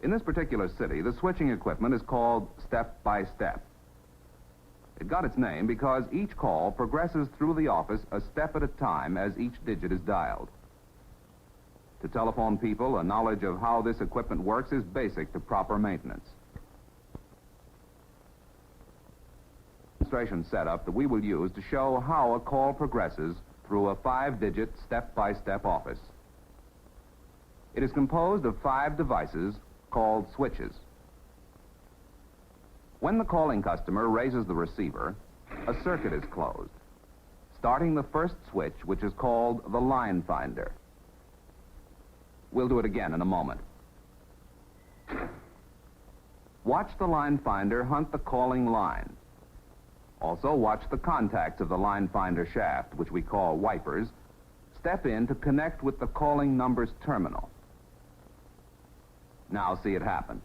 In this particular city, the switching equipment is called step-by-step. It got its name because each call progresses through the office a step at a time as each digit is dialed. To telephone people, a knowledge of how this equipment works is basic to proper maintenance. Demonstration setup that we will use to show how a call progresses through a 5-digit step-by-step office. It is composed of 5 devices called switches. When the calling customer raises the receiver, a circuit is closed, starting the first switch, which is called the line finder. We'll do it again in a moment. Watch the line finder hunt the calling line. Also, watch the contacts of the line finder shaft, which we call wipers, step in to connect with the calling number's terminal. Now see it happen.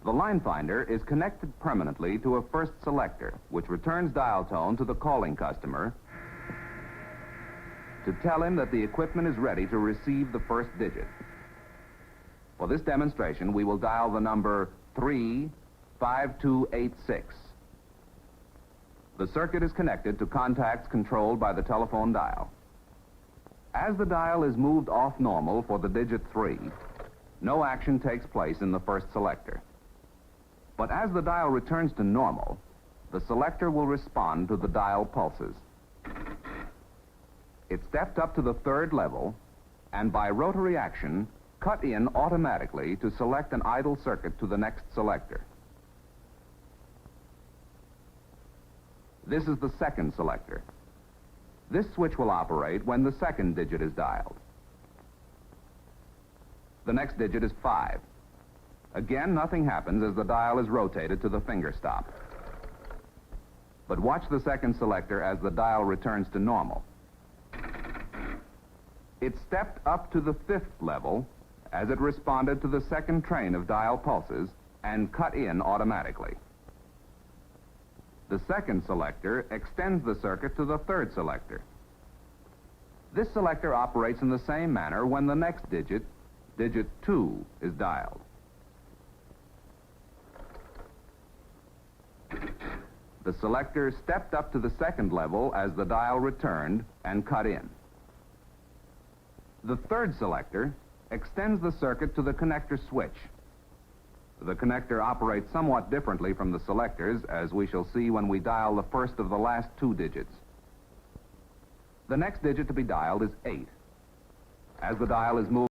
The line finder is connected permanently to a first selector, which returns dial tone to the calling customer to tell him that the equipment is ready to receive the first digit. For this demonstration, we will dial the number 35286. The circuit is connected to contacts controlled by the telephone dial. As the dial is moved off normal for the digit 3, no action takes place in the first selector. But as the dial returns to normal, the selector will respond to the dial pulses. It stepped up to the 3rd level, and by rotary action, cut in automatically to select an idle circuit to the next selector. This is the 2nd selector. This switch will operate when the 2nd digit is dialed. The next digit is 5. Again, nothing happens as the dial is rotated to the finger stop. But watch the 2nd selector as the dial returns to normal. It stepped up to the 5th level as it responded to the 2nd train of dial pulses and cut in automatically. The 2nd selector extends the circuit to the 3rd selector. This selector operates in the same manner when the next digit, digit 2, is dialed. The selector stepped up to the 2nd level as the dial returned and cut in. The 3rd selector extends the circuit to the connector switch. The connector operates somewhat differently from the selectors, as we shall see when we dial the first of the last 2 digits. The next digit to be dialed is 8. As the dial is moved